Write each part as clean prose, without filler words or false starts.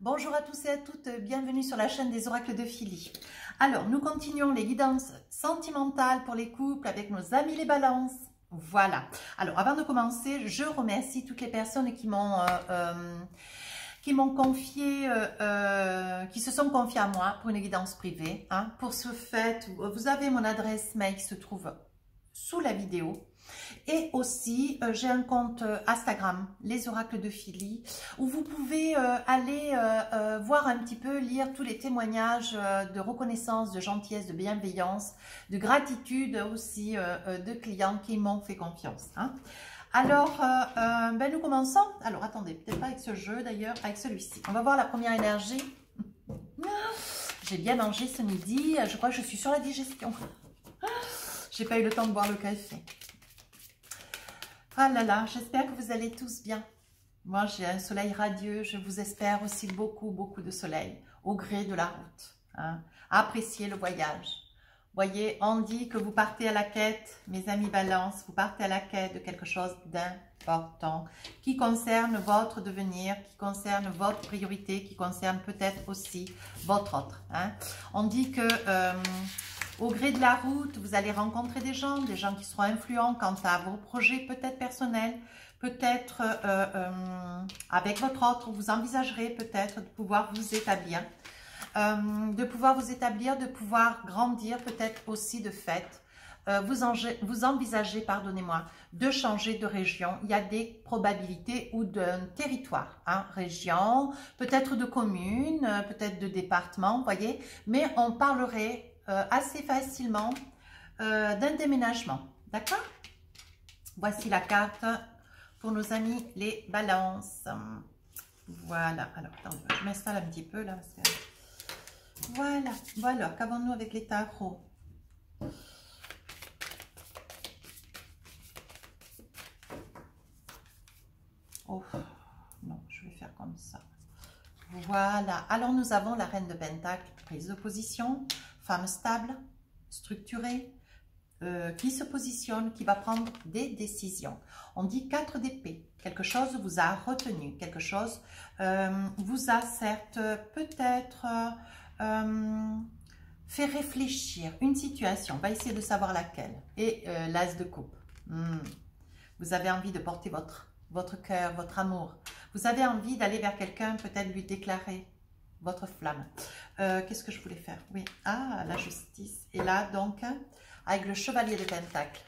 Bonjour à tous et à toutes, bienvenue sur la chaîne des oracles de Philly. Alors, nous continuons les guidances sentimentales pour les couples avec nos amis les balances. Voilà. Alors, avant de commencer, je remercie toutes les personnes qui m'ont confié, qui se sont confiées à moi pour une guidance privée. Pour ce fait, vous avez mon adresse mail qui se trouve sous la vidéo. Et aussi, j'ai un compte Instagram, les oracles de Philly, où vous pouvez aller voir un petit peu, lire tous les témoignages de reconnaissance, de gentillesse, de bienveillance, de gratitude aussi de clients qui m'ont fait confiance. Alors, nous commençons. Alors, attendez, peut-être pas avec ce jeu d'ailleurs, avec celui-ci. On va voir la première énergie. J'ai bien mangé ce midi, je crois que je suis sur la digestion. J'ai pas eu le temps de boire le café. Ah là là, j'espère que vous allez tous bien. Moi, j'ai un soleil radieux. Je vous espère aussi beaucoup, beaucoup de soleil au gré de la route. Appréciez le voyage. Voyez, on dit que vous partez à la quête, mes amis balance, vous partez à la quête de quelque chose d'important qui concerne votre devenir, qui concerne votre priorité, qui concerne peut-être aussi votre autre. On dit que... au gré de la route, vous allez rencontrer des gens qui seront influents quant à vos projets peut-être personnels, peut-être avec votre autre, vous envisagerez peut-être de pouvoir vous établir, de pouvoir grandir peut-être aussi de fait. Vous envisagez, pardonnez-moi, de changer de région. Il y a des probabilités ou d'un territoire, région, peut-être de commune, peut-être de département, vous voyez, mais on parlerait assez facilement d'un déménagement, d'accord? Voici la carte pour nos amis les balances. Voilà, alors attendez, je m'installe un petit peu là. Parce que... Voilà, qu'avons-nous avec les tarots? Oh, non, je vais faire comme ça. Voilà, alors nous avons la reine de Pentacle, prise de position, femme stable, structurée, qui se positionne, qui va prendre des décisions. On dit 4 d'épée, quelque chose vous a retenu, quelque chose vous a certes peut-être fait réfléchir, une situation, on va essayer de savoir laquelle, et l'as de coupe. Vous avez envie de porter votre cœur, votre amour, vous avez envie d'aller vers quelqu'un, peut-être lui déclarer votre flamme. Qu'est-ce que je voulais faire? Oui, la justice. Et là, donc, avec le chevalier de Pentacle.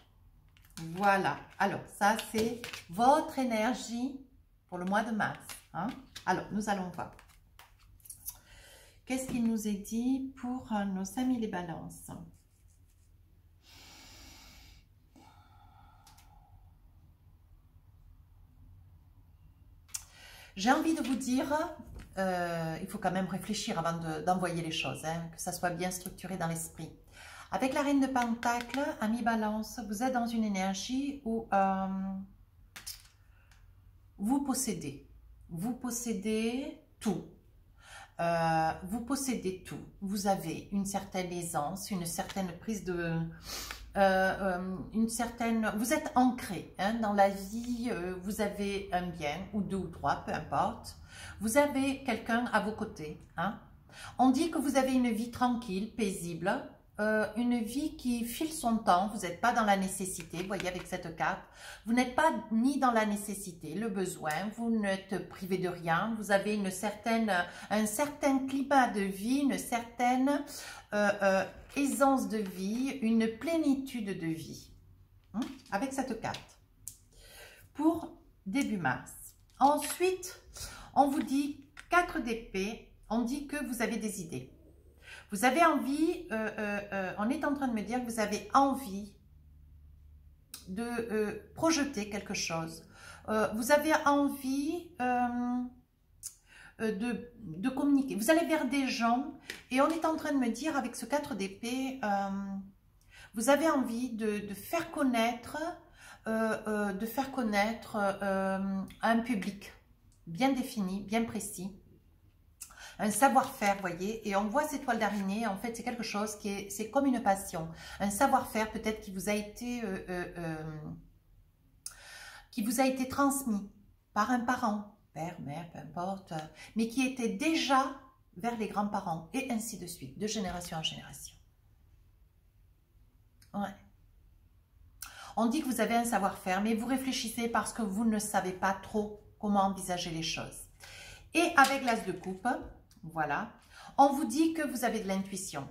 Voilà. Alors, ça, c'est votre énergie pour le mois de mars. Alors, nous allons voir. Qu'est-ce qu'il nous est dit pour nos amis les balances? J'ai envie de vous dire... il faut quand même réfléchir avant d'envoyer les choses, que ça soit bien structuré dans l'esprit. Avec la reine de Pentacle, ami balance, vous êtes dans une énergie où vous possédez tout. Vous possédez tout. Vous avez une certaine aisance, une certaine prise de... vous êtes ancré dans la vie, vous avez un bien, ou 2 ou 3, peu importe. Vous avez quelqu'un à vos côtés. On dit que vous avez une vie tranquille, paisible, une vie qui file son temps. Vous n'êtes pas dans la nécessité, vous voyez avec cette carte. Vous n'êtes pas ni dans la nécessité, le besoin, vous n'êtes privé de rien. Vous avez un certain climat de vie, une certaine aisance de vie, une plénitude de vie. Avec cette carte. Pour début mars. Ensuite... on vous dit 4 d'épée, on dit que vous avez des idées. Vous avez envie, on est en train de me dire que vous avez envie de projeter quelque chose. Vous avez envie de communiquer. Vous allez vers des gens et on est en train de me dire avec ce 4 d'épée, vous avez envie de faire connaître, un public bien défini, bien précis, un savoir-faire, voyez, et on voit ces toiles d'araignée, en fait, c'est quelque chose qui est, c'est comme une passion, un savoir-faire peut-être qui vous a été transmis par un parent, père, mère, peu importe, mais qui était déjà vers les grands-parents, et ainsi de suite, de génération en génération. Ouais. On dit que vous avez un savoir-faire, mais vous réfléchissez parce que vous ne savez pas trop comment envisager les choses. Et avec l'as de coupe, voilà, on vous dit que vous avez de l'intuition.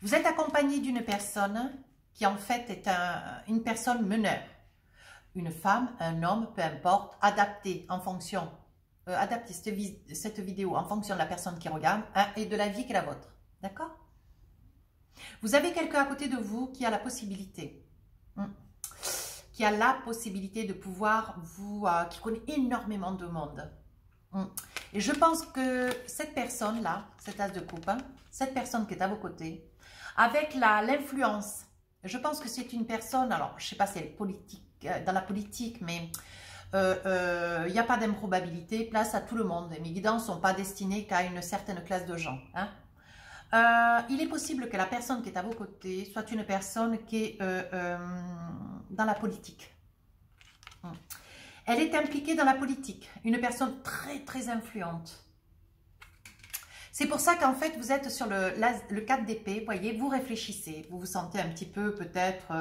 Vous êtes accompagné d'une personne qui en fait est une personne meneur. Une femme, un homme, peu importe, adapté en fonction, adaptez cette vidéo en fonction de la personne qui regarde et de la vie qui est la vôtre. D'accord? Vous avez quelqu'un à côté de vous qui a la possibilité, de pouvoir qui connaît énormément de monde. Et je pense que cette personne-là, cet as de coupe, cette personne qui est à vos côtés, avec l'influence, je pense que c'est une personne, alors je ne sais pas si elle est politique, dans la politique, mais il n'y a pas d'improbabilité, place à tout le monde. Et mes guidants ne sont pas destinés qu'à une certaine classe de gens. Hein. Il est possible que la personne qui est à vos côtés soit une personne qui est dans la politique. Elle est impliquée dans la politique, une personne très très influente. C'est pour ça qu'en fait vous êtes sur le 4 d'épée, voyez, vous réfléchissez, vous vous sentez un petit peu peut-être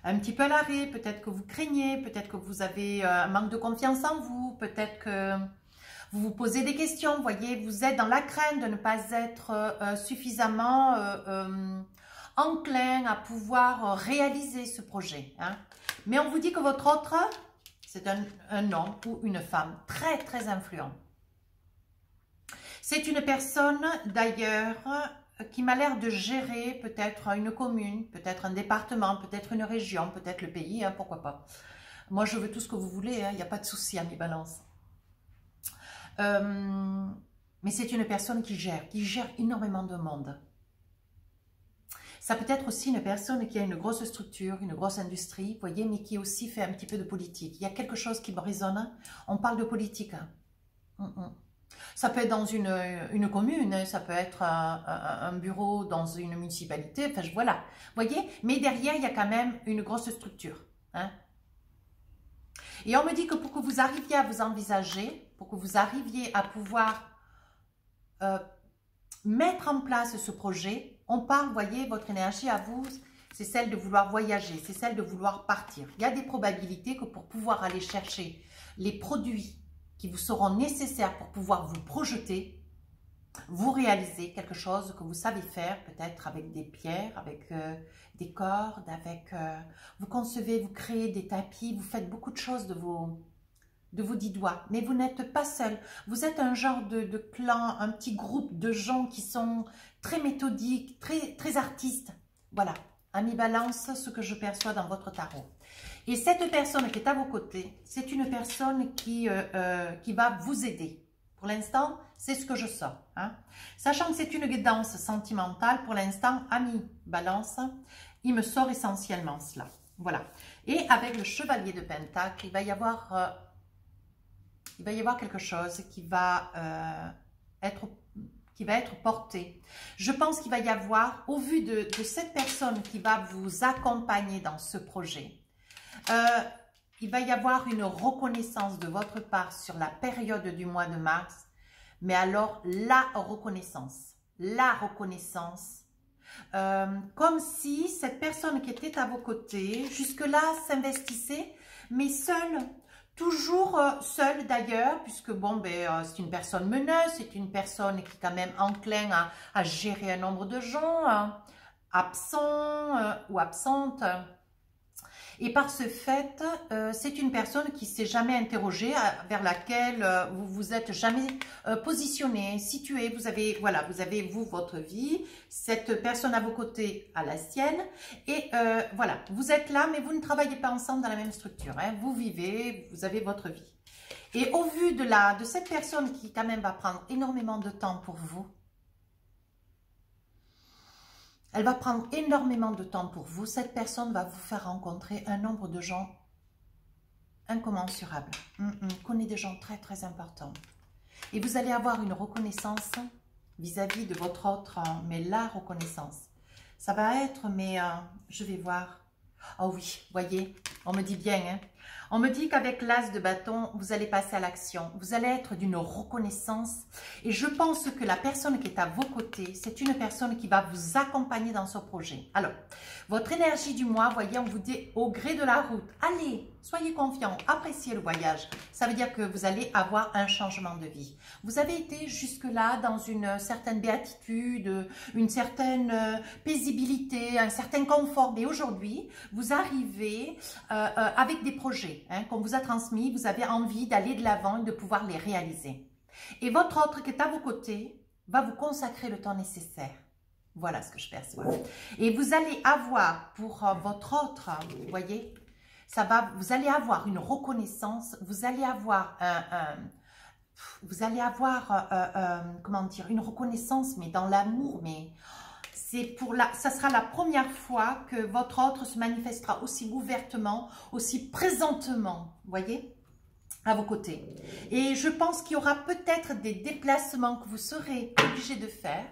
un petit peu à l'arrêt, peut-être que vous craignez, peut-être que vous avez un manque de confiance en vous, peut-être que vous vous posez des questions, voyez, vous êtes dans la crainte de ne pas être suffisamment enclin à pouvoir réaliser ce projet. Hein. Mais on vous dit que votre autre, c'est un homme ou une femme très très influent. C'est une personne d'ailleurs qui m'a l'air de gérer peut-être une commune, peut-être un département, peut-être une région, peut-être le pays, hein, pourquoi pas. Moi je veux tout ce que vous voulez, il n'y a pas de souci à mes balances. Mais c'est une personne qui gère énormément de monde. Ça peut être aussi une personne qui a une grosse structure, une grosse industrie, vous voyez, mais qui aussi fait un petit peu de politique. Il y a quelque chose qui me résonne, on parle de politique. Ça peut être dans une commune, ça peut être un bureau dans une municipalité, enfin voilà, vous voyez, mais derrière il y a quand même une grosse structure. Hein. Et on me dit que pour que vous arriviez à vous envisager, pour que vous arriviez à pouvoir mettre en place ce projet, on parle, vous voyez, votre énergie à vous, c'est celle de vouloir voyager, c'est celle de vouloir partir. Il y a des probabilités que pour pouvoir aller chercher les produits qui vous seront nécessaires pour pouvoir vous projeter, vous réalisez quelque chose que vous savez faire, peut-être avec des pierres, avec des cordes, vous concevez, vous créez des tapis, vous faites beaucoup de choses de vos 10 doigts, mais vous n'êtes pas seul. Vous êtes un genre de clan, un petit groupe de gens qui sont très méthodiques, très, très artistes. Voilà, à mi-balance, ce que je perçois dans votre tarot. Et cette personne qui est à vos côtés, c'est une personne qui va vous aider. Pour l'instant, c'est ce que je sors. Hein. Sachant que c'est une guidance sentimentale, pour l'instant, à mi-balance, il me sort essentiellement cela. Voilà. Et avec le chevalier de Pentacle, il va y avoir quelque chose qui va être porté. Je pense qu'il va y avoir, au vu de cette personne qui va vous accompagner dans ce projet, il va y avoir une reconnaissance de votre part sur la période du mois de mars, mais alors la reconnaissance, comme si cette personne qui était à vos côtés, jusque-là s'investissait, mais seule, toujours seule d'ailleurs, puisque bon, ben, c'est une personne meneuse, c'est une personne qui est quand même enclin à gérer un nombre de gens, absents ou absentes. Et par ce fait, c'est une personne qui ne s'est jamais interrogée, vers laquelle vous vous êtes jamais positionné, situé. Vous avez, voilà, vous avez vous votre vie, cette personne à vos côtés a la sienne. Et voilà, vous êtes là, mais vous ne travaillez pas ensemble dans la même structure. Hein. Vous vivez, vous avez votre vie. Et au vu de cette personne qui quand même va prendre énormément de temps pour vous, elle va prendre énormément de temps pour vous. Cette personne va vous faire rencontrer un nombre de gens incommensurables. Connaît des gens très très importants. Et vous allez avoir une reconnaissance vis-à-vis de votre autre, mais la reconnaissance. Ça va être, mais je vais voir. Oh oui, voyez, on me dit bien, hein, On me dit qu'avec l'as de bâton, vous allez passer à l'action. Vous allez être d'une reconnaissance. Et je pense que la personne qui est à vos côtés, c'est une personne qui va vous accompagner dans ce projet. Alors, votre énergie du mois, voyez, on vous dit au gré de la route. Allez, soyez confiants, appréciez le voyage. Ça veut dire que vous allez avoir un changement de vie. Vous avez été jusque-là dans une certaine béatitude, une certaine paisibilité, un certain confort. Mais aujourd'hui, vous arrivez avec des projets qu'on vous a transmis. Vous avez envie d'aller de l'avant et de pouvoir les réaliser. Et votre autre qui est à vos côtés va vous consacrer le temps nécessaire. Voilà ce que je perçois. Et vous allez avoir pour votre autre, vous voyez, vous allez avoir une reconnaissance, vous allez avoir comment dire, une reconnaissance, mais dans l'amour, mais ça sera la première fois que votre autre se manifestera aussi ouvertement, aussi présentement, vous voyez, à vos côtés. Et je pense qu'il y aura peut-être des déplacements que vous serez obligés de faire.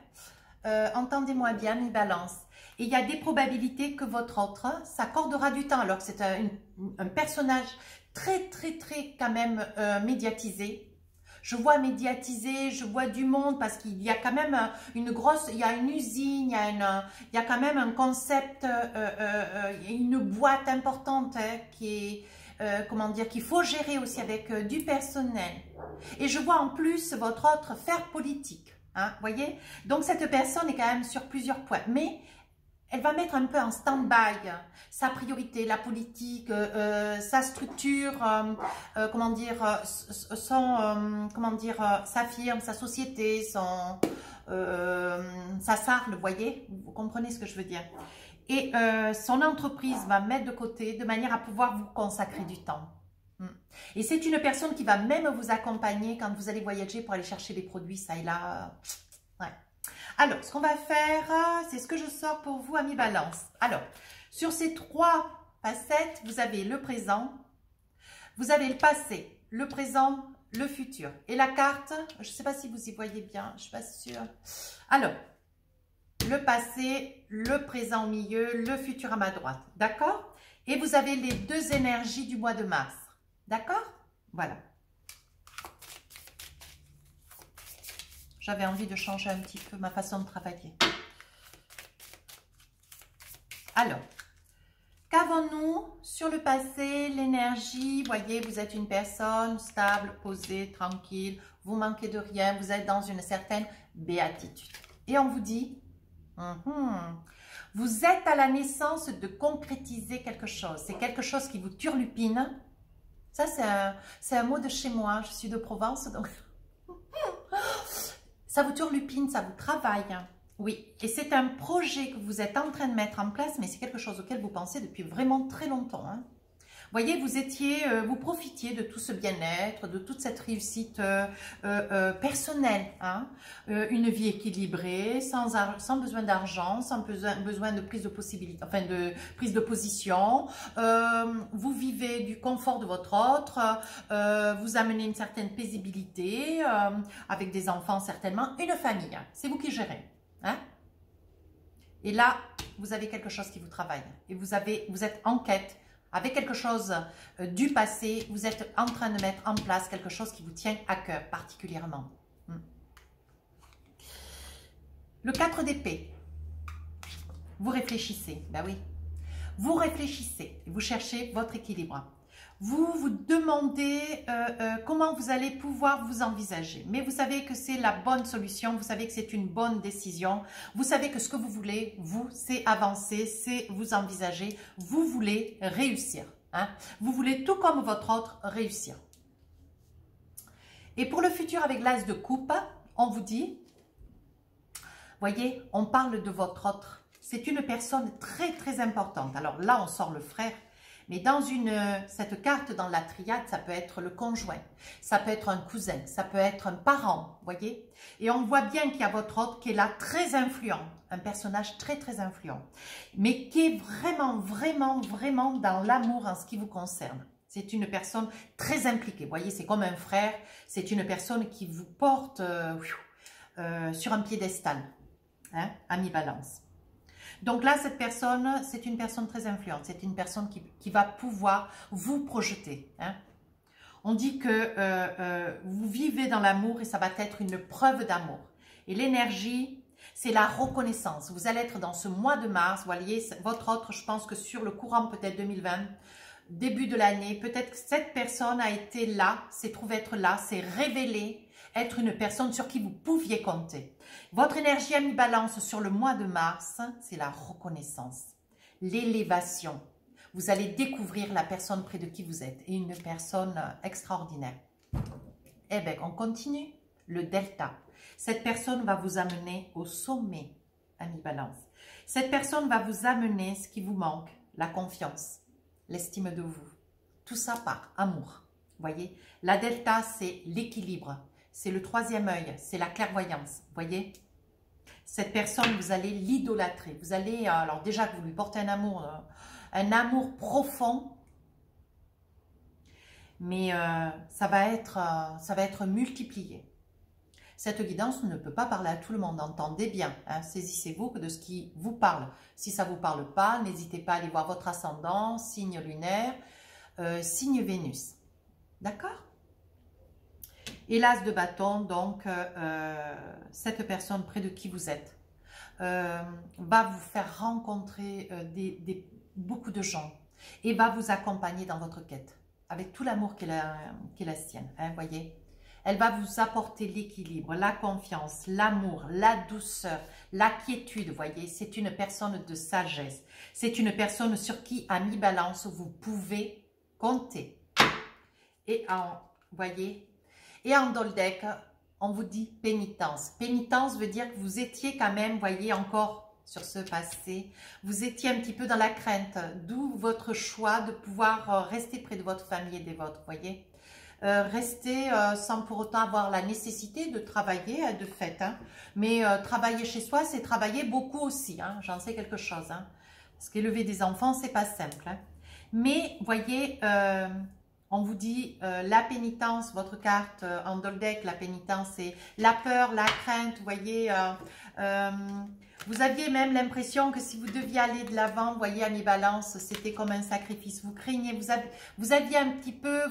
Entendez-moi bien, mes balances. Et il y a des probabilités que votre autre s'accordera du temps, alors que c'est un personnage très quand même médiatisé. Je vois médiatiser, je vois du monde parce qu'il y a quand même il y a une usine, il y a quand même un concept, une boîte importante qui est, comment dire, qu'il faut gérer aussi avec du personnel. Et je vois en plus votre autre faire politique, hein, voyez. Donc cette personne est quand même sur plusieurs points, mais elle va mettre un peu en stand-by sa priorité, la politique, sa structure, comment dire, sa firme, sa société, sa sarle, vous voyez, vous comprenez ce que je veux dire. Et son entreprise va mettre de côté de manière à pouvoir vous consacrer du temps. Et c'est une personne qui va même vous accompagner quand vous allez voyager pour aller chercher des produits, ça et là. Ouais. Alors, ce qu'on va faire, c'est ce que je sors pour vous, amis Balance. Alors, sur ces 3 facettes, vous avez le présent, vous avez le passé, le présent, le futur. Et la carte, je ne sais pas si vous y voyez bien, je ne suis pas sûre. Alors, le passé, le présent au milieu, le futur à ma droite. D'accord? Et vous avez les 2 énergies du mois de mars. D'accord? Voilà. J'avais envie de changer un petit peu ma façon de travailler. Alors, qu'avons-nous sur le passé, l'énergie? Voyez, vous êtes une personne stable, posée, tranquille, vous manquez de rien, vous êtes dans une certaine béatitude. Et on vous dit, vous êtes à la naissance de concrétiser quelque chose. C'est quelque chose qui vous turlupine. Ça, c'est un mot de chez moi. Je suis de Provence, donc... Ça vous turlupine, ça vous travaille. Oui, et c'est un projet que vous êtes en train de mettre en place, mais c'est quelque chose auquel vous pensez depuis vraiment très longtemps. Hein. Voyez, vous profitiez de tout ce bien-être, de toute cette réussite personnelle. Hein. Une vie équilibrée, sans besoin d'argent, sans besoin de prise de possibilité, enfin de prise de position. Vous vivez du confort de votre autre, vous amenez une certaine paisibilité, avec des enfants certainement, une famille. Hein. C'est vous qui gérez. Hein. Et là, vous avez quelque chose qui vous travaille. Et vous êtes en quête. Avec quelque chose du passé, vous êtes en train de mettre en place quelque chose qui vous tient à cœur particulièrement. Le 4 d'épée. Vous réfléchissez, ben oui. Vous réfléchissez, vous cherchez votre équilibre. Vous vous demandez comment vous allez pouvoir vous envisager. Mais vous savez que c'est la bonne solution, vous savez que c'est une bonne décision. Vous savez que ce que vous voulez, vous, c'est avancer, c'est vous envisager. Vous voulez réussir. Hein? Vous voulez, tout comme votre autre, réussir. Et pour le futur avec l'as de coupe, on vous dit, voyez, on parle de votre autre. C'est une personne très importante. Alors là, on sort le frère. Mais dans cette carte, dans la triade, ça peut être le conjoint, ça peut être un cousin, ça peut être un parent, voyez. Et on voit bien qu'il y a votre autre qui est là très influent, un personnage très influent, mais qui est vraiment dans l'amour en ce qui vous concerne. C'est une personne très impliquée, voyez, c'est comme un frère, c'est une personne qui vous porte sur un piédestal, hein, ami Balance. Donc là, cette personne, c'est une personne très influente. C'est une personne qui va pouvoir vous projeter. Hein. On dit que vous vivez dans l'amour et ça va être une preuve d'amour. Et l'énergie, c'est la reconnaissance. Vous allez être dans ce mois de mars, vous voyez, votre autre, je pense que sur le courant peut-être 2020, début de l'année, peut-être que cette personne a été là, s'est trouvée être là, s'est révélée être une personne sur qui vous pouviez compter. Votre énergie a mis balance sur le mois de mars, c'est la reconnaissance, l'élévation. Vous allez découvrir la personne près de qui vous êtes et une personne extraordinaire. Eh bien, on continue. Le delta. Cette personne va vous amener au sommet, ami balance. Cette personne va vous amener ce qui vous manque, la confiance, l'estime de vous. Tout ça par amour. Voyez, la delta, c'est l'équilibre. C'est le troisième œil, c'est la clairvoyance, voyez. Cette personne, vous allez l'idolâtrer. Vous allez, alors déjà que vous lui portez un amour profond, mais ça va être multiplié. Cette guidance ne peut pas parler à tout le monde, entendez bien, hein, saisissez-vous que de ce qui vous parle. Si ça ne vous parle pas, n'hésitez pas à aller voir votre ascendant, signe lunaire, signe Vénus. D'accord? Et l'as de bâton, donc, cette personne près de qui vous êtes va vous faire rencontrer beaucoup de gens et va vous accompagner dans votre quête avec tout l'amour qui est la sienne, hein, voyez. Elle va vous apporter l'équilibre, la confiance, l'amour, la douceur, la quiétude, voyez. C'est une personne de sagesse. C'est une personne sur qui, à mi-balance, vous pouvez compter. Et voyez, et en Doldek, on vous dit pénitence. Pénitence veut dire que vous étiez quand même, voyez, encore sur ce passé, vous étiez un petit peu dans la crainte, d'où votre choix de pouvoir rester près de votre famille et des vôtres, voyez. Rester sans pour autant avoir la nécessité de travailler, de fait. Hein. Mais travailler chez soi, c'est travailler beaucoup aussi, hein. J'en sais quelque chose. Hein. Parce qu'élever des enfants, c'est pas simple. Hein. Mais, voyez... on vous dit la pénitence, votre carte en Doldek, la pénitence, c'est la peur, la crainte, vous voyez. Vous aviez même l'impression que si vous deviez aller de l'avant, vous voyez, à mi-balance, c'était comme un sacrifice. Vous craignez, vous aviez un petit peu,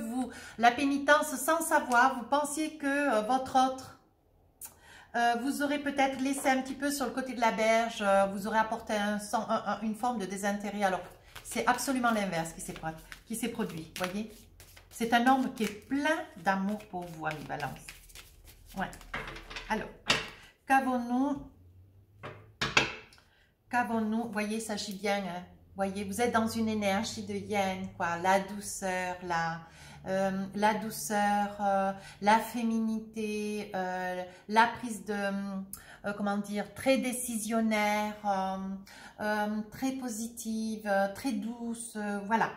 la pénitence sans savoir, vous pensiez que votre autre, vous aurez peut-être laissé un petit peu sur le côté de la berge, vous aurez apporté une forme de désintérêt. Alors, c'est absolument l'inverse qui s'est produit, vous voyez. C'est un homme qui est plein d'amour pour vous, ami balance. Ouais. Alors, qu'avons-nous, voyez, il s'agit bien, hein, voyez, vous êtes dans une énergie de yin, quoi, la douceur, la féminité, la prise de, comment dire, très décisionnaire, très positive, très douce, voilà.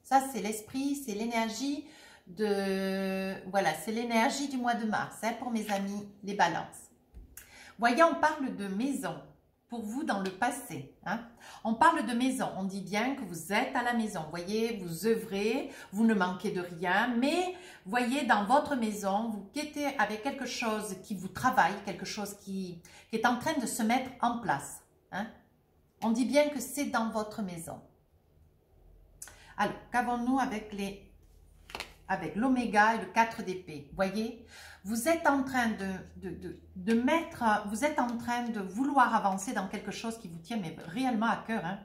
Ça, c'est l'esprit, c'est l'énergie voilà, c'est l'énergie du mois de mars, hein, pour mes amis les balances. Voyez, on parle de maison pour vous dans le passé. Hein. On parle de maison, on dit bien que vous êtes à la maison. Voyez, vous œuvrez, vous ne manquez de rien, mais voyez, dans votre maison, vous quittez avec quelque chose qui vous travaille, quelque chose qui est en train de se mettre en place. Hein. On dit bien que c'est dans votre maison. Alors, qu'avons-nous avec l'oméga et le 4 d'épée? Voyez, vous êtes en train vous êtes en train de vouloir avancer dans quelque chose qui vous tient mais réellement à cœur. Hein.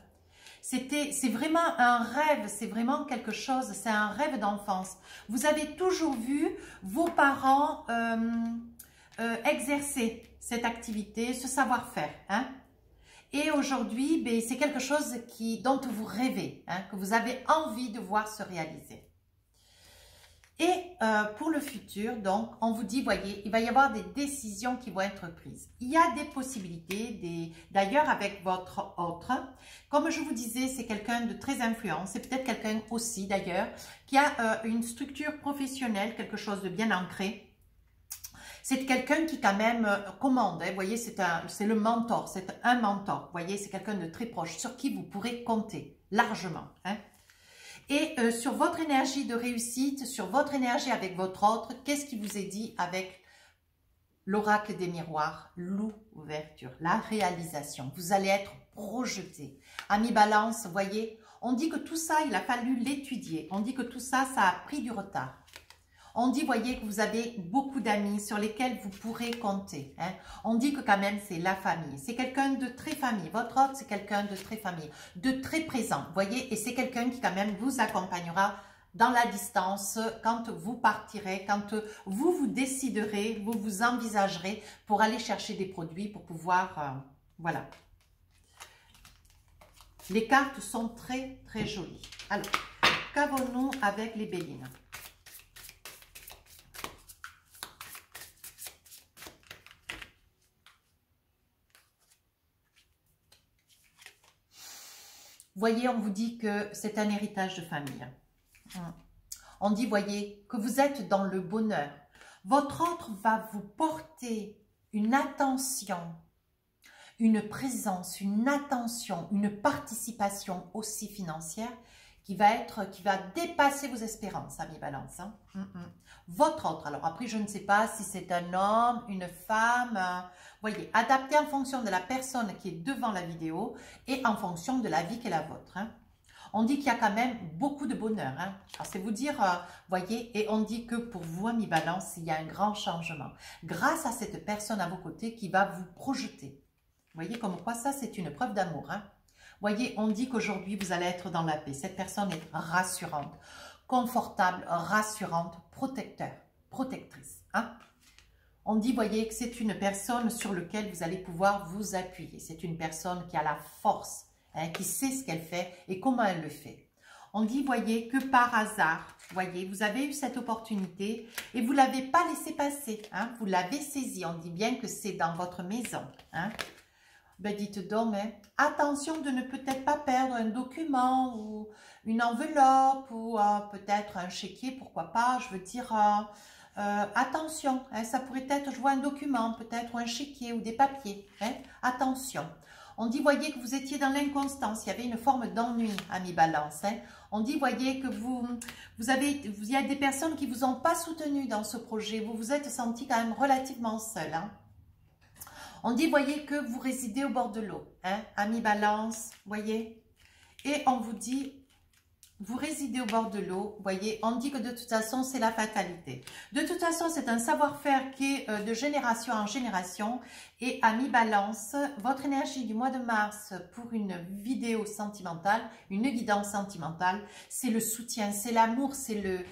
C'est vraiment un rêve, c'est vraiment quelque chose, c'est un rêve d'enfance. Vous avez toujours vu vos parents exercer cette activité, ce savoir-faire, hein. Et aujourd'hui, ben, c'est quelque chose dont vous rêvez, hein, que vous avez envie de voir se réaliser. Et pour le futur, donc, on vous dit, voyez, il va y avoir des décisions qui vont être prises. Il y a des possibilités, d'ailleurs avec votre autre. Comme je vous disais, c'est quelqu'un de très influent. C'est peut-être quelqu'un aussi, d'ailleurs, qui a une structure professionnelle, quelque chose de bien ancré. C'est quelqu'un qui quand même commande, hein, vous voyez, c'est le mentor, c'est un mentor, vous voyez, c'est quelqu'un de très proche, sur qui vous pourrez compter largement. Hein. Et sur votre énergie de réussite, sur votre énergie avec votre autre, qu'est-ce qui vous est dit avec l'oracle des miroirs, l'ouverture, la réalisation. Vous allez être projeté. Amis Balance, vous voyez, on dit que tout ça, il a fallu l'étudier. On dit que tout ça, ça a pris du retard. On dit, voyez, que vous avez beaucoup d'amis sur lesquels vous pourrez compter. Hein. On dit que quand même, c'est la famille. C'est quelqu'un de très famille. Votre hôte, c'est quelqu'un de très famille, de très présent. Voyez, et c'est quelqu'un qui quand même vous accompagnera dans la distance quand vous partirez, quand vous vous déciderez, vous vous envisagerez pour aller chercher des produits pour pouvoir... voilà. Les cartes sont très, très jolies. Alors, qu'avons-nous avec les Bélines? Voyez, on vous dit que c'est un héritage de famille. On dit, voyez, que vous êtes dans le bonheur. Votre autre va vous porter une attention, une présence, une attention, une participation aussi financière qui va dépasser vos espérances, amis Balance. Hein. Votre autre, alors après, je ne sais pas si c'est un homme, une femme, voyez, adapté en fonction de la personne qui est devant la vidéo et en fonction de la vie qui est la vôtre. Hein. On dit qu'il y a quand même beaucoup de bonheur. Hein. Alors, c'est vous dire, voyez, et on dit que pour vous, amis Balance, il y a un grand changement. Grâce à cette personne à vos côtés qui va vous projeter. Vous voyez, comme quoi ça, c'est une preuve d'amour. Hein. Voyez, on dit qu'aujourd'hui, vous allez être dans la paix. Cette personne est rassurante, confortable, rassurante, protectrice. Hein. On dit, voyez, que c'est une personne sur laquelle vous allez pouvoir vous appuyer. C'est une personne qui a la force, hein, qui sait ce qu'elle fait et comment elle le fait. On dit, voyez, que par hasard, voyez, vous avez eu cette opportunité et vous ne l'avez pas laissé passer. Hein, vous l'avez saisie. On dit bien que c'est dans votre maison. Hein. Ben dites donc, hein, attention de ne peut-être pas perdre un document ou une enveloppe ou peut-être un chéquier, pourquoi pas, je veux dire, attention, hein, ça pourrait être, je vois un document peut-être ou un chéquier ou des papiers, hein, attention. On dit, voyez, que vous étiez dans l'inconstance, il y avait une forme d'ennui, amis Balance. Hein. On dit, voyez, que il y a des personnes qui ne vous ont pas soutenu dans ce projet, vous vous êtes senti quand même relativement seul, hein. On dit, voyez, que vous résidez au bord de l'eau, hein, amis Balance, voyez. Et on vous dit, vous résidez au bord de l'eau, voyez. On dit que de toute façon, c'est la fatalité. De toute façon, c'est un savoir-faire qui est de génération en génération. Et amis Balance, votre énergie du mois de mars pour une vidéo sentimentale, une guidance sentimentale, c'est le soutien, c'est l'amour, c'est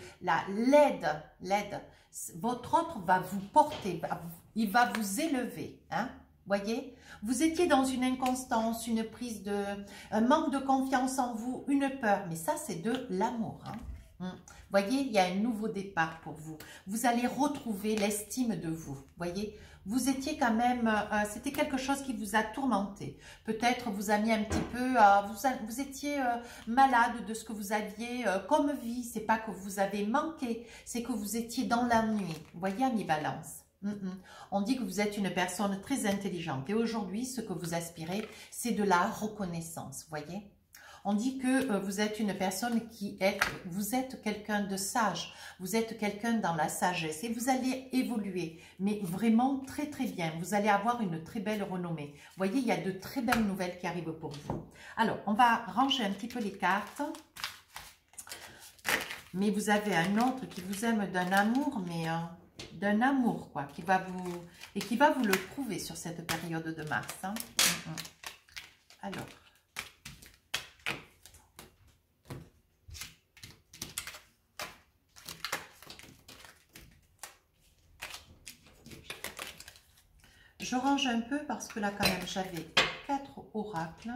l'aide. Votre autre va vous porter, il va vous élever, hein, voyez. Vous étiez dans une inconstance, un manque de confiance en vous, une peur, mais ça c'est de l'amour, hein. Voyez, il y a un nouveau départ pour vous. Vous allez retrouver l'estime de vous, voyez. Vous étiez quand même, c'était quelque chose qui vous a tourmenté. Peut-être vous a mis un petit peu, vous étiez malade de ce que vous aviez comme vie. C'est pas que vous avez manqué, c'est que vous étiez dans la nuit. Vous voyez, amis Balance. On dit que vous êtes une personne très intelligente. Et aujourd'hui, ce que vous aspirez, c'est de la reconnaissance, vous voyez. On dit que vous êtes une personne vous êtes quelqu'un de sage, vous êtes quelqu'un dans la sagesse et vous allez évoluer, mais vraiment très très bien. Vous allez avoir une très belle renommée. Vous voyez, il y a de très belles nouvelles qui arrivent pour vous. Alors, on va ranger un petit peu les cartes. Mais vous avez un autre qui vous aime d'un amour, mais d'un amour, quoi, qui va vous le prouver sur cette période de mars. Hein. Alors. Je range un peu parce que là, quand même, j'avais 4 oracles.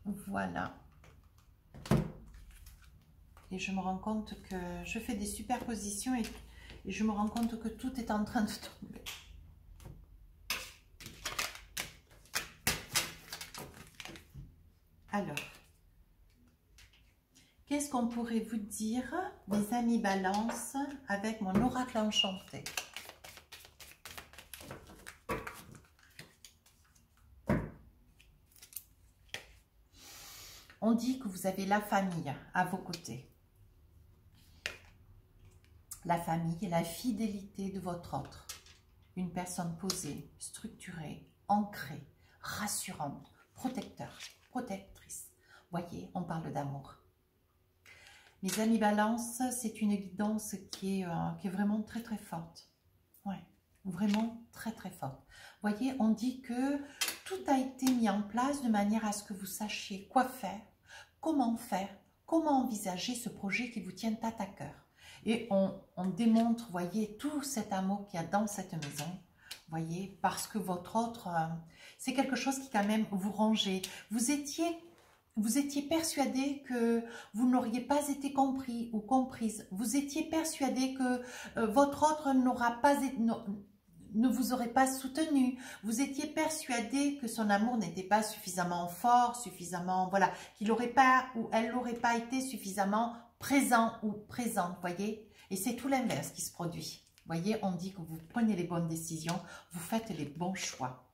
Voilà. Et je me rends compte que je fais des superpositions et je me rends compte que tout est en train de tomber. Alors, qu'est-ce qu'on pourrait vous dire, mes amis Balance, avec mon oracle enchanté? On dit que vous avez la famille à vos côtés. La famille et la fidélité de votre autre. une personne posée, structurée, ancrée, rassurante, protectrice. Voyez, on parle d'amour. Mes amis Balance, c'est une guidance qui est vraiment très très forte. Ouais, vraiment très très forte. Voyez, on dit que tout a été mis en place de manière à ce que vous sachiez quoi faire, comment envisager ce projet qui vous tient à cœur. Et on démontre, voyez, tout cet amour qu'il y a dans cette maison. Voyez, parce que votre autre, c'est quelque chose qui quand même vous rongeait. Vous étiez persuadé que vous n'auriez pas été compris ou comprise. Vous étiez persuadé que votre autre ne vous aurait pas soutenu. Vous étiez persuadé que son amour n'était pas suffisamment fort, suffisamment, voilà, qu'il n'aurait pas ou elle n'aurait pas été suffisamment présent ou présente, voyez. Et c'est tout l'inverse qui se produit. Voyez, on dit que vous prenez les bonnes décisions, vous faites les bons choix.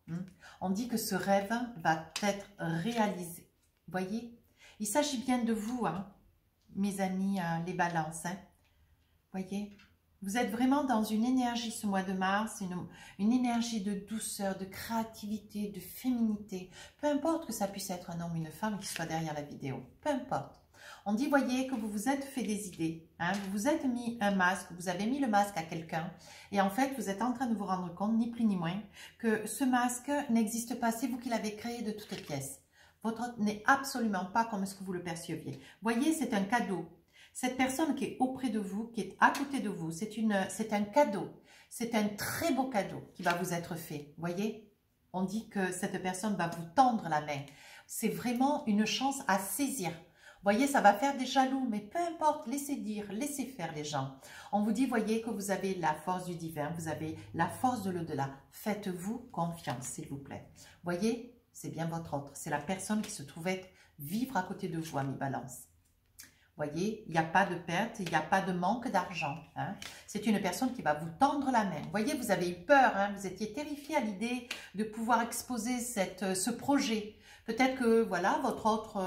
On dit que ce rêve va être réalisé. Voyez, il s'agit bien de vous, hein, mes amis, les balances. Hein. Voyez, vous êtes vraiment dans une énergie ce mois de mars, une énergie de douceur, de créativité, de féminité. Peu importe que ça puisse être un homme ou une femme qui soit derrière la vidéo, peu importe. On dit, voyez, que vous vous êtes fait des idées, hein, vous vous êtes mis un masque, vous avez mis le masque à quelqu'un et en fait, vous êtes en train de vous rendre compte, ni plus ni moins, que ce masque n'existe pas, c'est vous qui l'avez créé de toutes pièces. Votre autre n'est absolument pas comme ce que vous le perceviez. Voyez, c'est un cadeau. Cette personne qui est auprès de vous, qui est à côté de vous, c'est un cadeau. C'est un très beau cadeau qui va vous être fait. Voyez, on dit que cette personne va vous tendre la main. C'est vraiment une chance à saisir. Voyez, ça va faire des jaloux, mais peu importe, laissez dire, laissez faire les gens. On vous dit, voyez, que vous avez la force du divin, vous avez la force de l'au-delà. Faites-vous confiance, s'il vous plaît. Voyez, c'est bien votre autre. C'est la personne qui se trouvait vivre à côté de vous, amis Balance. Voyez, il n'y a pas de perte, il n'y a pas de manque d'argent. Hein. C'est une personne qui va vous tendre la main. Voyez, vous avez eu peur, hein, vous étiez terrifié à l'idée de pouvoir exposer ce projet. Peut-être que voilà, votre autre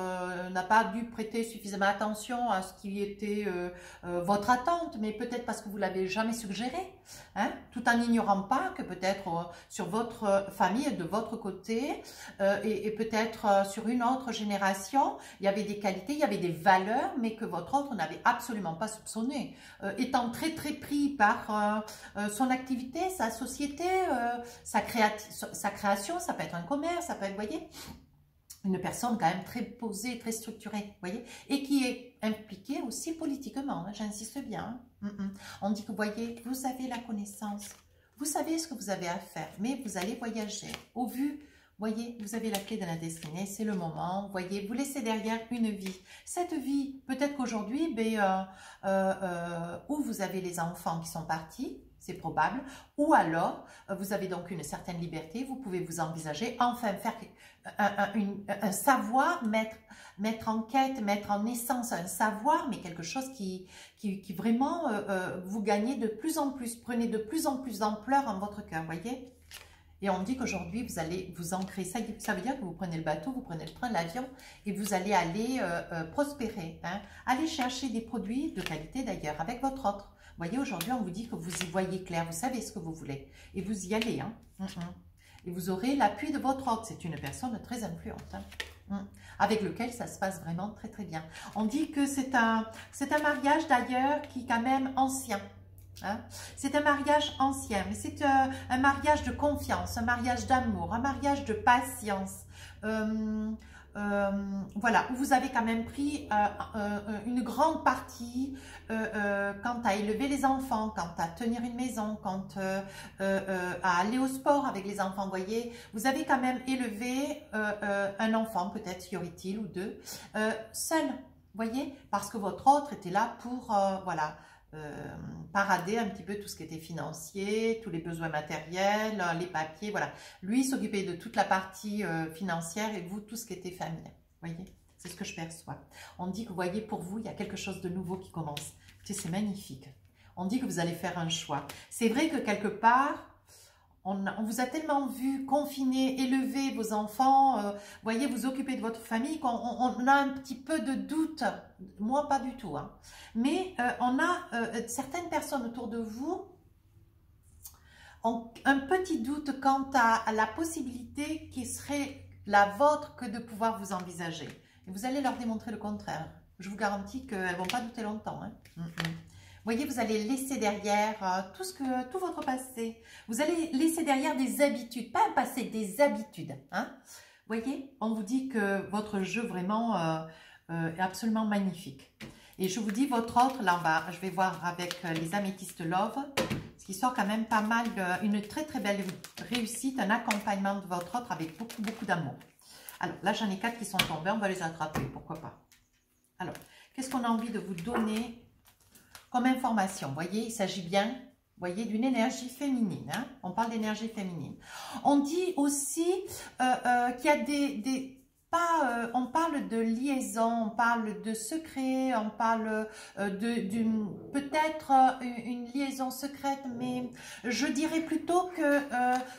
n'a pas dû prêter suffisamment attention à ce qui était votre attente, mais peut-être parce que vous ne l'avez jamais suggéré, hein, tout en n'ignorant pas que peut-être sur votre famille, de votre côté, et peut-être sur une autre génération, il y avait des qualités, il y avait des valeurs, mais que votre autre n'avait absolument pas soupçonné. Étant très très pris par son activité, sa société, sa création, ça peut être un commerce, ça peut être, voyez, une personne quand même très posée, très structurée, voyez, et qui est impliquée aussi politiquement, hein, j'insiste bien. On dit que, voyez, vous avez la connaissance, vous savez ce que vous avez à faire, mais vous allez voyager. Au vu, voyez, vous avez la clé de la destinée, c'est le moment, voyez, vous laissez derrière une vie. Cette vie, peut-être qu'aujourd'hui, où vous avez les enfants qui sont partis, c'est probable, ou alors vous avez donc une certaine liberté, vous pouvez vous envisager, enfin faire un savoir, mettre en quête, mettre en essence un savoir, mais quelque chose qui vraiment vous gagnez de plus en plus, prenez de plus en plus d'ampleur en votre cœur, voyez. Et on dit qu'aujourd'hui, vous allez vous ancrer. Ça veut dire que vous prenez le bateau, vous prenez le train, l'avion, et vous allez aller prospérer. Hein. Allez chercher des produits de qualité d'ailleurs, avec votre autre. Vous voyez, aujourd'hui, on vous dit que vous y voyez clair, vous savez ce que vous voulez. Et vous y allez. Hein. Et vous aurez l'appui de votre autre. C'est une personne très influente. Hein. Avec lequel ça se passe vraiment très très bien. On dit que c'est un mariage d'ailleurs qui est quand même ancien. Hein? C'est un mariage ancien, mais c'est un mariage de confiance, un mariage d'amour, un mariage de patience. Voilà, où vous avez quand même pris une grande partie quant à élever les enfants, quant à tenir une maison, quant à aller au sport avec les enfants, voyez, vous avez quand même élevé un enfant, peut-être y aurait-il ou deux, seul, voyez, parce que votre autre était là pour, voilà, parader un petit peu tout ce qui était financier, tous les besoins matériels, les papiers, voilà. Lui s'occupait de toute la partie financière et vous, tout ce qui était famille. Voyez, c'est ce que je perçois. On dit que, vous voyez, pour vous, il y a quelque chose de nouveau qui commence. C'est magnifique. On dit que vous allez faire un choix. C'est vrai que quelque part, on vous a tellement vu confiner, élever vos enfants, voyez, vous occuper de votre famille, qu'on a un petit peu de doute. Moi, pas du tout. Hein. Mais on a certaines personnes autour de vous un petit doute quant à la possibilité qui serait la vôtre que de pouvoir vous envisager. Et vous allez leur démontrer le contraire. Je vous garantis qu'elles ne vont pas douter longtemps. Hein. Voyez, vous allez laisser derrière tout votre passé. Vous allez laisser derrière des habitudes, pas un passé, des habitudes. Hein. Voyez, on vous dit que votre jeu vraiment est absolument magnifique. Et je vous dis, votre autre, là en bas, je vais voir avec les améthystes Love, ce qui sort quand même pas mal, une très très belle réussite, un accompagnement de votre autre avec beaucoup beaucoup d'amour. Alors là, j'en ai 4 qui sont tombés, on va les attraper, pourquoi pas. Alors, qu'est-ce qu'on a envie de vous donner comme information? Vous voyez, il s'agit bien, voyez, d'une énergie féminine. Hein? On parle d'énergie féminine. On dit aussi qu'il y a on parle de liaison, on parle de secret, on parle peut-être une liaison secrète, mais je dirais plutôt que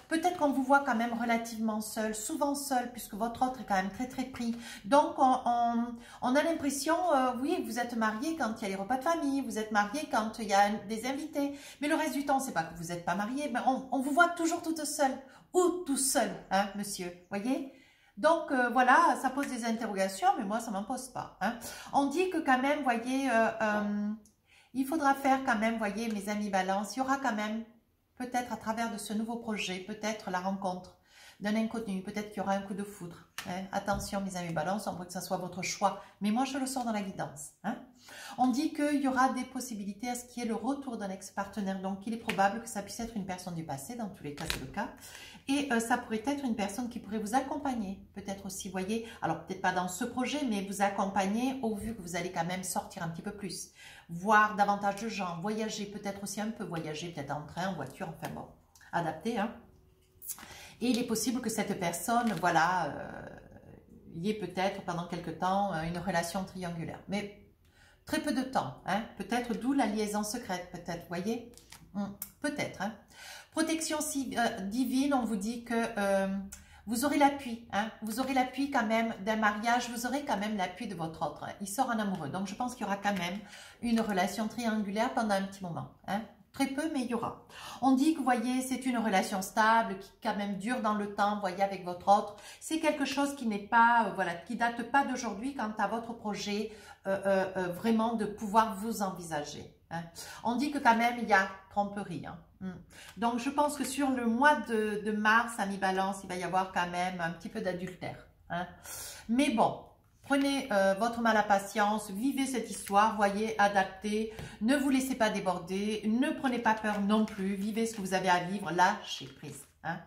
peut-être qu'on vous voit quand même relativement seul, souvent seul, puisque votre autre est quand même très très pris. Donc on a l'impression, oui, vous êtes marié quand il y a les repas de famille, vous êtes marié quand il y a des invités, mais le reste du temps, c'est pas que vous n'êtes pas marié, mais on vous voit toujours toute seule, ou tout seul, hein, monsieur, voyez? Donc, voilà, ça pose des interrogations, mais moi, ça ne m'en pose pas. Hein. On dit que quand même, voyez, il faudra faire quand même, voyez, mes amis balance, il y aura quand même, peut-être à travers de ce nouveau projet, peut-être la rencontre d'un inconnu, peut-être qu'il y aura un coup de foudre. Hein. Attention, mes amis balance, on veut que ça soit votre choix, mais moi, je le sors dans la guidance. Hein. On dit qu'il y aura des possibilités à ce qu'il y ait le retour d'un ex-partenaire, donc il est probable que ça puisse être une personne du passé, dans tous les cas, c'est le cas. Et ça pourrait être une personne qui pourrait vous accompagner, peut-être aussi, voyez, alors peut-être pas dans ce projet, mais vous accompagner au vu que vous allez quand même sortir un petit peu plus, voir davantage de gens, voyager, peut-être aussi un peu voyager, peut-être en train, en voiture, enfin bon, adapté. Hein. Et il est possible que cette personne, voilà, y ait peut-être pendant quelque temps une relation triangulaire, mais très peu de temps, hein, peut-être d'où la liaison secrète, peut-être, voyez, peut-être, hein. Protection divine, on vous dit que vous aurez l'appui, hein, vous aurez l'appui quand même d'un mariage, vous aurez quand même l'appui de votre autre. Hein. Il sort en amoureux, donc je pense qu'il y aura quand même une relation triangulaire pendant un petit moment. Hein. Très peu, mais il y aura. On dit que, vous voyez, c'est une relation stable, qui quand même dure dans le temps, vous voyez, avec votre autre. C'est quelque chose qui n'est pas, voilà, qui date pas d'aujourd'hui quant à votre projet, vraiment de pouvoir vous envisager. Hein. On dit que quand même, il y a tromperie. Hein. Donc, je pense que sur le mois de mars, à mi-balance, il va y avoir quand même un petit peu d'adultère. Hein. Mais bon, prenez votre mal à patience, vivez cette histoire, voyez, adaptez, ne vous laissez pas déborder, ne prenez pas peur non plus, vivez ce que vous avez à vivre, lâchez prise. Hein.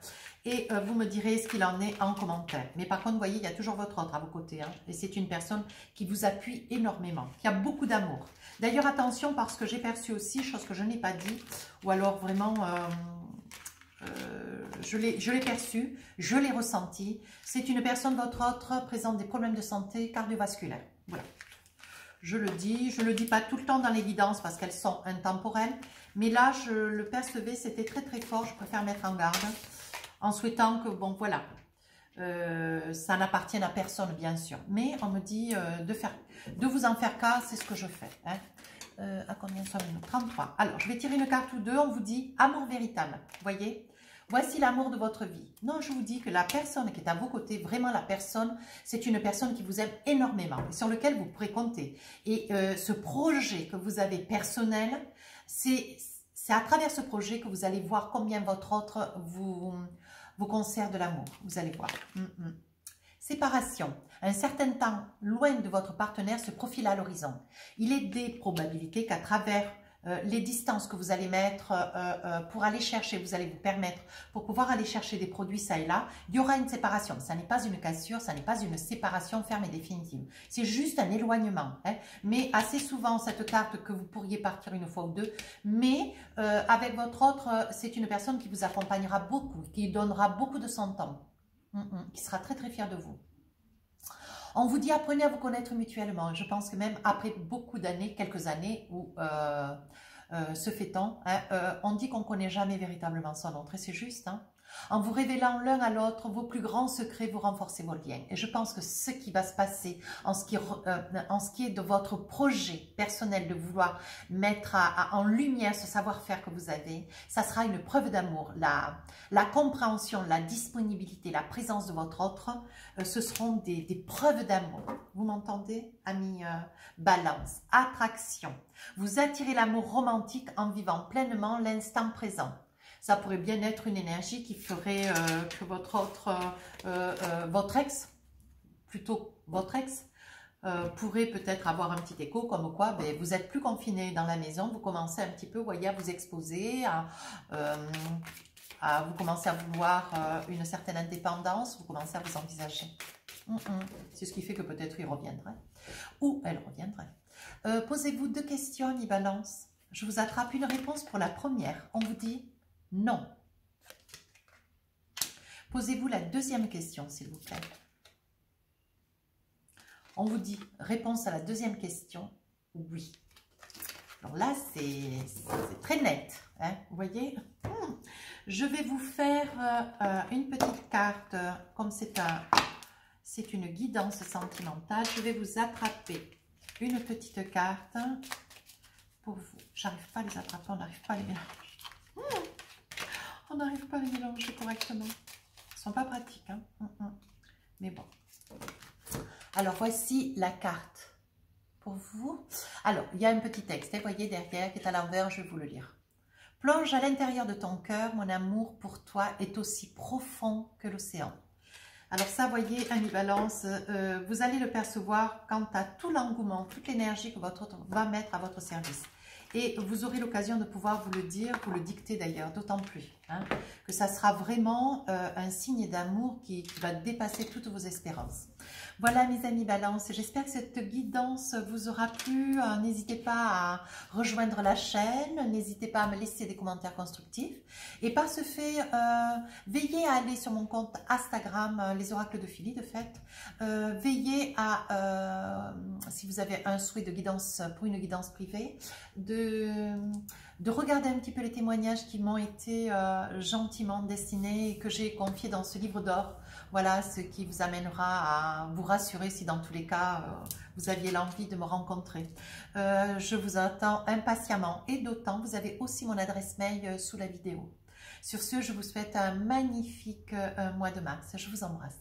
Et vous me direz ce qu'il en est en commentaire. Mais par contre, vous voyez, il y a toujours votre autre à vos côtés. Hein, et c'est une personne qui vous appuie énormément, qui a beaucoup d'amour. D'ailleurs, attention, parce que j'ai perçu aussi, chose que je n'ai pas dit, ou alors vraiment, je l'ai perçu, je l'ai ressenti. C'est une personne, votre autre, présente des problèmes de santé cardiovasculaire. Voilà. Je le dis pas tout le temps dans l'évidence parce qu'elles sont intemporelles. Mais là, je le percevais, c'était très très fort. Je préfère mettre en garde en souhaitant que, bon, voilà, ça n'appartienne à personne, bien sûr. Mais on me dit de vous en faire cas, c'est ce que je fais. Hein. À combien sommes-nous? 33. Alors, je vais tirer une carte ou deux. On vous dit amour véritable. Voyez, voici l'amour de votre vie. Non, je vous dis que la personne qui est à vos côtés, vraiment la personne, c'est une personne qui vous aime énormément et sur lequel vous pourrez compter. Et ce projet que vous avez personnel, c'est à travers ce projet que vous allez voir combien votre autre vous concerne de l'amour. Vous allez voir. Séparation. Un certain temps loin de votre partenaire se profile à l'horizon. Il est des probabilités qu'à travers les distances que vous allez mettre pour aller chercher, vous allez vous permettre, pour pouvoir aller chercher des produits ça et là, il y aura une séparation. Ça n'est pas une cassure, ça n'est pas une séparation ferme et définitive. C'est juste un éloignement. Hein. Mais assez souvent, cette carte que vous pourriez partir une fois ou deux, mais avec votre autre, c'est une personne qui vous accompagnera beaucoup, qui donnera beaucoup de son temps, qui sera très très fière de vous. On vous dit apprenez à vous connaître mutuellement. Je pense que même après beaucoup d'années, quelques années où se fait-on, hein, on dit qu'on ne connaît jamais véritablement son autre et c'est juste. Hein. En vous révélant l'un à l'autre vos plus grands secrets, vous renforcez vos liens. Et je pense que ce qui va se passer en ce qui est de votre projet personnel de vouloir mettre en lumière ce savoir-faire que vous avez, ça sera une preuve d'amour. La compréhension, la disponibilité, la présence de votre autre, ce seront des preuves d'amour. Vous m'entendez, amis Balance, attraction. Vous attirez l'amour romantique en vivant pleinement l'instant présent. Ça pourrait bien être une énergie qui ferait que votre ex, plutôt votre ex, pourrait peut-être avoir un petit écho comme quoi ben, vous êtes plus confiné dans la maison, vous commencez un petit peu, voyez, à vous exposer, vous commencez à vouloir une certaine indépendance, vous commencez à vous envisager. C'est ce qui fait que peut-être il reviendrait ou elle reviendrait. Posez-vous 2 questions, y balance. Je vous attrape une réponse pour la première. On vous dit non. Posez-vous la 2e question, s'il vous plaît. On vous dit réponse à la 2e question, oui. Alors là, c'est très net. Hein, vous voyez? Je vais vous faire une petite carte, comme c'est une guidance sentimentale. Je vais vous attraper une petite carte pour vous. J'arrive pas à les attraper, on n'arrive pas à les mélanger. On n'arrive pas à les mélanger correctement. Ils ne sont pas pratiques. Hein. Mais bon. Alors, voici la carte pour vous. Alors, il y a un petit texte, vous voyez, derrière, qui est à l'envers, je vais vous le lire. Plonge à l'intérieur de ton cœur, mon amour pour toi est aussi profond que l'océan. Alors ça, voyez, ami Balance, vous allez le percevoir quant à tout l'engouement, toute l'énergie que votre autre va mettre à votre service. Et vous aurez l'occasion de pouvoir vous le dire, vous le dicter d'ailleurs, d'autant plus, hein, que ça sera vraiment un signe d'amour qui va dépasser toutes vos espérances. Voilà mes amis Balance, j'espère que cette guidance vous aura plu. N'hésitez pas à rejoindre la chaîne, n'hésitez pas à me laisser des commentaires constructifs. Et par ce fait, veillez à aller sur mon compte Instagram, les oracles de Philly de fait. Veillez à, si vous avez un souhait de guidance pour une guidance privée, de regarder un petit peu les témoignages qui m'ont été gentiment destinés et que j'ai confiés dans ce livre d'or. Voilà ce qui vous amènera à vous rassurer si dans tous les cas vous aviez l'envie de me rencontrer. Je vous attends impatiemment et d'autant, vous avez aussi mon adresse mail sous la vidéo. Sur ce, je vous souhaite un magnifique mois de mars. Je vous embrasse.